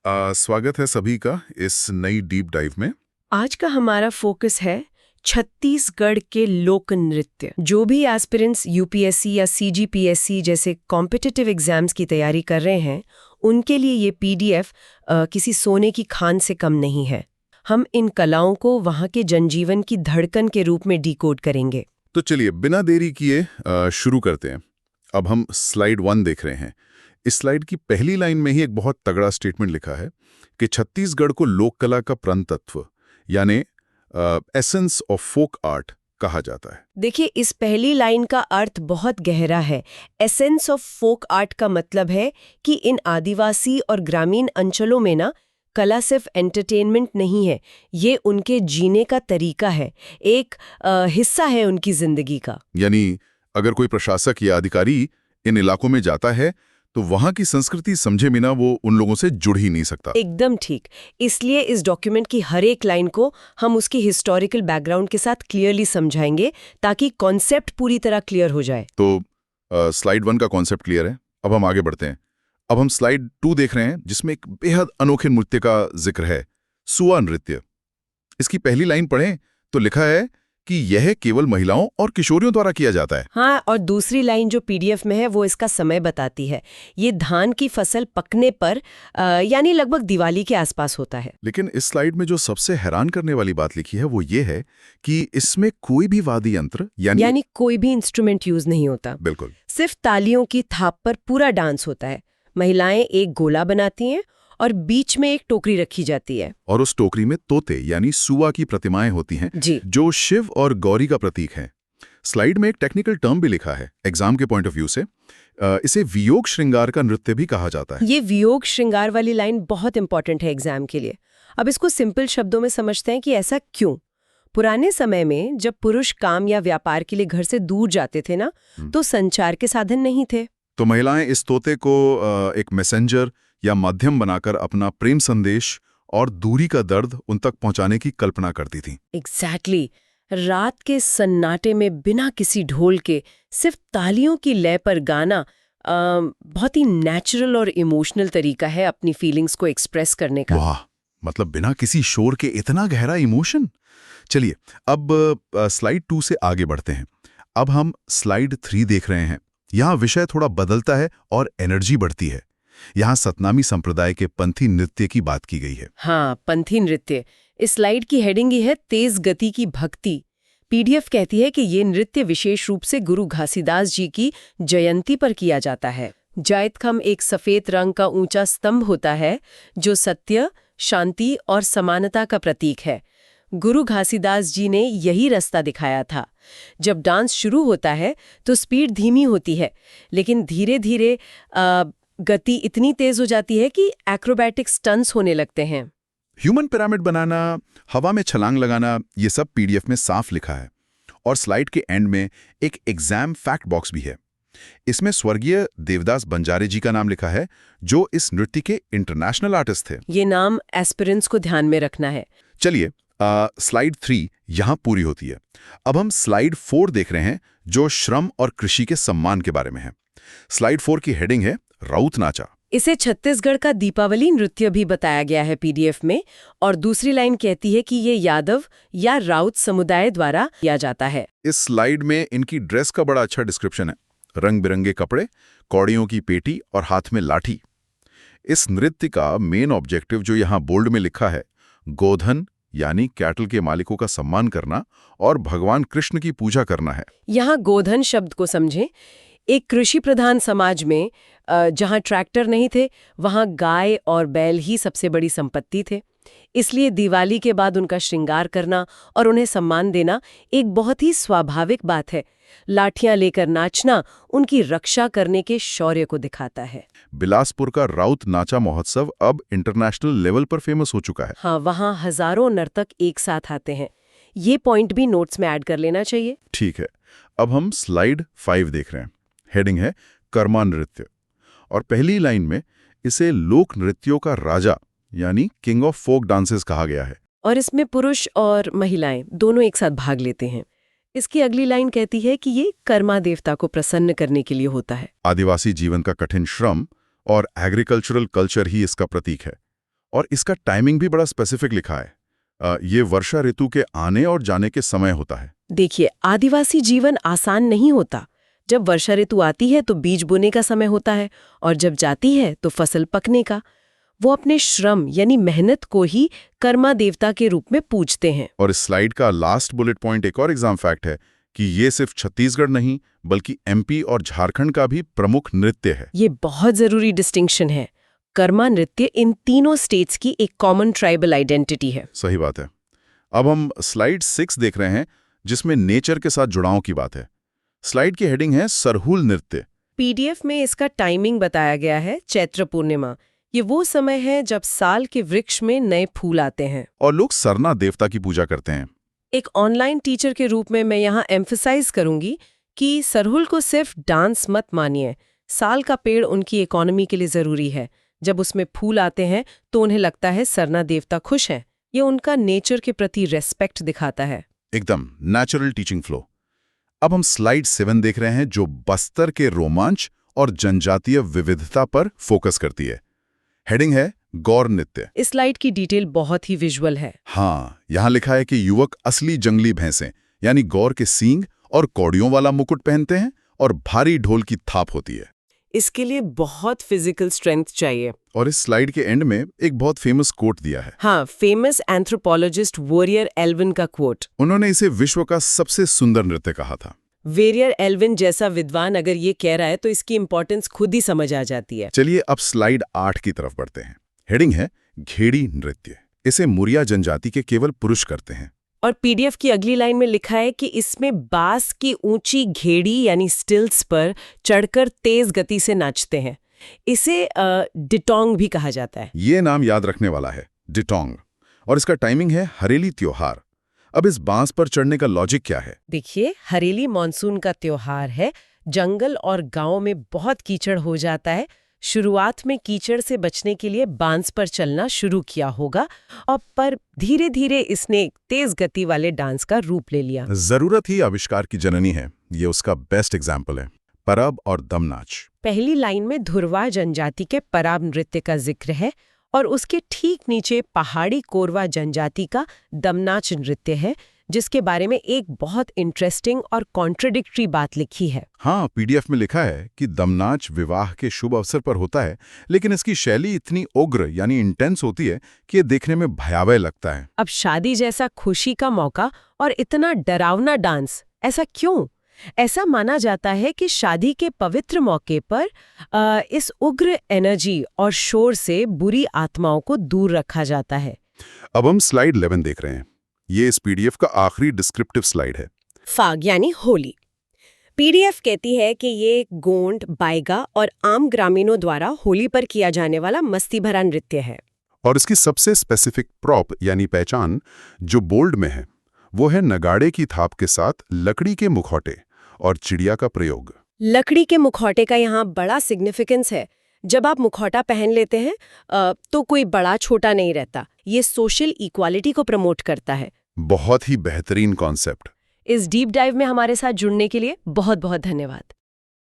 स्वागत है सभी का इस नई डीप डाइव में। आज का हमारा फोकस है छत्तीसगढ़ के लोक नृत्य। जो भी एस्पिरेंट्स यूपीएससी या सीजीपीएससी जैसे कॉम्पिटिटिव एग्जाम्स की तैयारी कर रहे हैं, उनके लिए ये पीडीएफ किसी सोने की खान से कम नहीं है। हम इन कलाओं को वहाँ के जनजीवन की धड़कन के रूप में डिकोड करेंगे। तो चलिए बिना देरी किए शुरू करते हैं। अब हम स्लाइड 1 देख रहे हैं। इस स्लाइड की पहली लाइन में ही एक बहुत तगड़ा स्टेटमेंट लिखा है कि छत्तीसगढ़ को लोक कला का प्रतत्व यानी एसेंस ऑफ फोक आर्ट कहा जाता है। देखिए, इस पहली लाइन का अर्थ बहुत गहरा है। एसेंस ऑफ फोक आर्ट का मतलब है कि इन आदिवासी और ग्रामीण अंचलों में ना कला सिर्फ एंटरटेनमेंट नहीं है, ये उनके जीने का तरीका है, एक हिस्सा है उनकी जिंदगी का। यानी अगर कोई प्रशासक या अधिकारी इन इलाकों में जाता है तो वहां की संस्कृति समझे बिना वो उन लोगों से जुड़ ही नहीं सकता। एकदम ठीक। इसलिए इस डॉक्यूमेंट की हर एक लाइन को हम उसकी हिस्टोरिकल बैकग्राउंड के साथ क्लियरली समझाएंगे ताकि कॉन्सेप्ट पूरी तरह क्लियर हो जाए। तो स्लाइड 1 का कॉन्सेप्ट क्लियर है। अब हम आगे बढ़ते हैं। अब हम स्लाइड 2 देख रहे हैं जिसमें एक बेहद अनोखे नृत्य का जिक्र है, सुआ नृत्य। इसकी पहली लाइन पढ़ें तो लिखा है कि यह केवल महिलाओं और किशोरियों द्वारा किया जाता है। हाँ, और दूसरी लाइन जो पीडीएफ में है वो इसका समय बताती है। ये धान की फसल पकने पर यानी लगभग दिवाली के आसपास होता है। लेकिन इस स्लाइड में जो सबसे हैरान करने वाली बात लिखी है वो ये है कि इसमें कोई भी वाद्य यंत्र यानी कोई भी इंस्ट्रूमेंट यूज नहीं होता। बिल्कुल, सिर्फ तालियों की थाप पर पूरा डांस होता है। महिलाएं एक गोला बनाती हैं और बीच में एक टोकरी रखी जाती है और उस टोकरी में तोते यानी सुआ की प्रतिमाएं होती हैं जी, जो शिव और गौरी का प्रतीक है। स्लाइड में एक टेक्निकल टर्म भी लिखा है एग्जाम के पॉइंट ऑफ व्यू से। इसे वियोग श्रृंगार का नृत्य भी कहा जाता है। ये वियोग श्रृंगार वाली लाइन बहुत इंपॉर्टेंट है एग्जाम के लिए। अब इसको सिंपल शब्दों में समझते हैं कि ऐसा क्यों। पुराने समय में जब पुरुष काम या व्यापार के लिए घर से दूर जाते थे ना, तो संचार के साधन नहीं थे। तो महिलाएं इस तोते को एक मैसेंजर या माध्यम बनाकर अपना प्रेम संदेश और दूरी का दर्द उन तक पहुंचाने की कल्पना करती थी। एग्जैक्टली। रात के सन्नाटे में बिना किसी ढोल के सिर्फ तालियों की लय पर गाना बहुत ही नेचुरल और इमोशनल तरीका है अपनी फीलिंग्स को एक्सप्रेस करने का। वाह, मतलब बिना किसी शोर के इतना गहरा इमोशन। चलिए अब स्लाइड 2 से आगे बढ़ते हैं। अब हम स्लाइड 3 देख रहे हैं। यहाँ विषय थोड़ा बदलता है और एनर्जी बढ़ती है। यहाँ सतनामी संप्रदाय के पंथी नृत्य की बात की गई है। हाँ, पंथी नृत्य। इस स्लाइड की हेडिंग ही है तेज गति की भक्ति। पीडीएफ कहती है कि ये नृत्य विशेष रूप से गुरु घासीदास जी की जयंती पर किया जाता है। जायतखम एक सफेद रंग का ऊंचा स्तंभ होता है जो सत्य, शांति और समानता का प्रतीक है। गुरु घासीदास जी ने यही रास्ता दिखाया था। जब डांस शुरू होता है तो स्पीड धीमी होती है, लेकिन धीरे धीरे गति इतनी तेज हो जाती है कि एक्रोबैटिक स्टंट्स होने लगते हैं। ह्यूमन पिरामिड बनाना, हवा में छलांग लगाना, ये सब पीडीएफ में साफ लिखा है। और स्लाइड के एंड में एक एग्जाम फैक्ट बॉक्स भी है। इसमें स्वर्गीय देवदास बंजारे जी का नाम लिखा है जो इस नृत्य के इंटरनेशनल आर्टिस्ट थे। ये नाम एस्पिरेंट्स को ध्यान में रखना है। चलिए स्लाइड 3 यहां पूरी होती है। अब हम स्लाइड 4 देख रहे हैं जो श्रम और कृषि के सम्मान के बारे में है। स्लाइड 4 की हेडिंग है राउत नाचा। इसे छत्तीसगढ़ का दीपावली नृत्य भी बताया गया है पीडीएफ में, और दूसरी लाइन कहती है कि ये यादव या राउत समुदाय द्वारा किया जाता है। इस स्लाइड में इनकी ड्रेस का बड़ा अच्छा डिस्क्रिप्शन है। रंग बिरंगे कपड़े, कौड़ियों की पेटी और हाथ में लाठी। इस नृत्य का मेन ऑब्जेक्टिव जो यहाँ बोल्ड में लिखा है, गोधन यानी कैटल के मालिकों का सम्मान करना और भगवान कृष्ण की पूजा करना है। यहाँ गोधन शब्द को समझें। एक कृषि प्रधान समाज में जहाँ ट्रैक्टर नहीं थे, वहाँ गाय और बैल ही सबसे बड़ी संपत्ति थे। इसलिए दिवाली के बाद उनका श्रृंगार करना और उन्हें सम्मान देना एक बहुत ही स्वाभाविक बात है। लाठियां लेकर नाचना उनकी रक्षा करने के शौर्य को दिखाता है। बिलासपुर का राउत नाचा महोत्सव अब इंटरनेशनल लेवल पर फेमस हो चुका है। हाँ, वहाँ हजारों नर्तक एक साथ आते हैं। ये पॉइंट भी नोट्स में ऐड कर लेना चाहिए। ठीक है, अब हम स्लाइड 5 देख रहे हैं। हेडिंग है कर्मा नृत्य और पहली लाइन में इसे लोक नृत्यों का राजा यानी किंग ऑफ फोक डांसेस कहा गया है। और इसमें पुरुष और महिलाएं दोनों एक साथ भाग लेते हैं। इसकी अगली लाइन कहती है कि ये कर्मा देवता को प्रसन्न करने के लिए होता है। आदिवासी जीवन का कठिन श्रम और एग्रीकल्चरल कल्चर ही इसका प्रतीक है। और इसका टाइमिंग भी बड़ा स्पेसिफिक लिखा है। ये वर्षा ऋतु के आने और जाने के समय होता है। देखिए, आदिवासी जीवन आसान नहीं होता। जब वर्षा ऋतु आती है तो बीज बोने का समय होता है और जब जाती है तो फसल पकने का। वो अपने श्रम यानी मेहनत को ही कर्मा देवता के रूप में पूजते हैं। और इस स्लाइड का लास्ट बुलेट पॉइंट एक और एग्जाम फैक्ट है कि ये सिर्फ छत्तीसगढ़ नहीं बल्कि एमपी और झारखंड का भी प्रमुख नृत्य है। ये बहुत जरूरी डिस्टिंक्शन है। कर्मा नृत्य इन तीनों स्टेट्स की एक कॉमन ट्राइबल आइडेंटिटी है। सही बात है। अब हम स्लाइड 6 देख रहे हैं जिसमें नेचर के साथ जुड़ाव की बात है। स्लाइड की हेडिंग है सरहुल नृत्य। पीडीएफ में इसका टाइमिंग बताया गया है, चैत्र पूर्णिमा। ये वो समय है जब साल के वृक्ष में नए फूल आते हैं और लोग सरना देवता की पूजा करते हैं। एक ऑनलाइन टीचर के रूप में मैं यहाँ एम्फसाइज करूंगी कि सरहुल को सिर्फ डांस मत मानिए। साल का पेड़ उनकी इकोनॉमी के लिए जरूरी है। जब उसमें फूल आते हैं तो उन्हें लगता है सरना देवता खुश हैं। ये उनका नेचर के प्रति रेस्पेक्ट दिखाता है। एकदम नेचुरल टीचिंग फ्लो। अब हम स्लाइड 7 देख रहे हैं जो बस्तर के रोमांच और जनजातीय विविधता पर फोकस करती है। हेडिंग है गौर नृत्य। इस स्लाइड की डिटेल बहुत ही विजुअल है। हाँ, यहाँ लिखा है कि युवक असली जंगली भैंसें यानी गौर के सींग और कौड़ियों वाला मुकुट पहनते हैं और भारी ढोल की थाप होती है। इसके लिए बहुत फिजिकल स्ट्रेंथ चाहिए। और इस स्लाइड के एंड में एक बहुत फेमस कोट दिया है। हाँ, फेमस एंथ्रोपोलॉजिस्ट वॉरियर एल्विन का कोट। उन्होंने इसे विश्व का सबसे सुंदर नृत्य कहा था। वेरियर एल्विन जैसा विद्वान अगर ये कह रहा है तो इसकी इंपॉर्टेंस खुद ही समझ आ जाती है। चलिए अब स्लाइड 8 की तरफ बढ़ते हैं। हेडिंग है घेड़ी नृत्य। इसे मुरिया जनजाति के केवल पुरुष करते हैं। और पीडीएफ की अगली लाइन में लिखा है कि इसमें बांस की ऊंची घेड़ी यानी स्टिल्स पर चढ़कर तेज गति से नाचते हैं। इसे डिटोंग भी कहा जाता है। ये नाम याद रखने वाला है, डिटोंग। और इसका टाइमिंग है हरेली त्योहार। अब इस बांस पर चढ़ने का लॉजिक क्या है? देखिए, हरेली मानसून का त्योहार है। जंगल और गांव में बहुत कीचड़ हो जाता है। शुरुआत में कीचड़ से बचने के लिए बांस पर चलना शुरू किया होगा और पर धीरे धीरे इसने एक तेज गति वाले डांस का रूप ले लिया। जरूरत ही आविष्कार की जननी है। ये उसका बेस्ट एग्जाम्पल है, परब और दमनाच। पहली लाइन में धुरवा जनजाति के परब नृत्य का जिक्र है और उसके ठीक नीचे पहाड़ी कोरवा जनजाति का दमनाच नृत्य है, जिसके बारे में एक बहुत इंटरेस्टिंग और कॉन्ट्रडिक्टरी बात लिखी है। हाँ, पीडीएफ में लिखा है कि दमनाच विवाह के शुभ अवसर पर होता है, लेकिन इसकी शैली इतनी उग्र यानी इंटेंस होती है कि ये देखने में भयावह लगता है। अब शादी जैसा खुशी का मौका और इतना डरावना डांस, ऐसा क्यों? ऐसा माना जाता है कि शादी के पवित्र मौके पर इस उग्र एनर्जी और शोर से बुरी आत्माओं को दूर रखा जाता है। अब हम स्लाइड 11 देख रहे हैं। ये इस पीडीएफ का आखिरी डिस्क्रिप्टिव स्लाइड है। फाग यानी होली। पीडीएफ कहती है कि ये गोंड, बाइगा और आम ग्रामीणों द्वारा होली पर किया जाने वाला मस्ती भरा नृत्य है। और इसकी सबसे स्पेसिफिक प्रॉप यानी पहचान जो बोल्ड में है वो है नगाड़े की थाप के साथ लकड़ी के मुखौटे और चिड़िया का प्रयोग। लकड़ी के मुखौटे का यहाँ बड़ा सिग्निफिकेंस है। जब आप मुखौटा पहन लेते हैं तो कोई बड़ा छोटा नहीं रहता। ये सोशल इक्वालिटी को प्रमोट करता है। बहुत ही बेहतरीन कॉन्सेप्ट। इस डीप डाइव में हमारे साथ जुड़ने के लिए बहुत बहुत धन्यवाद।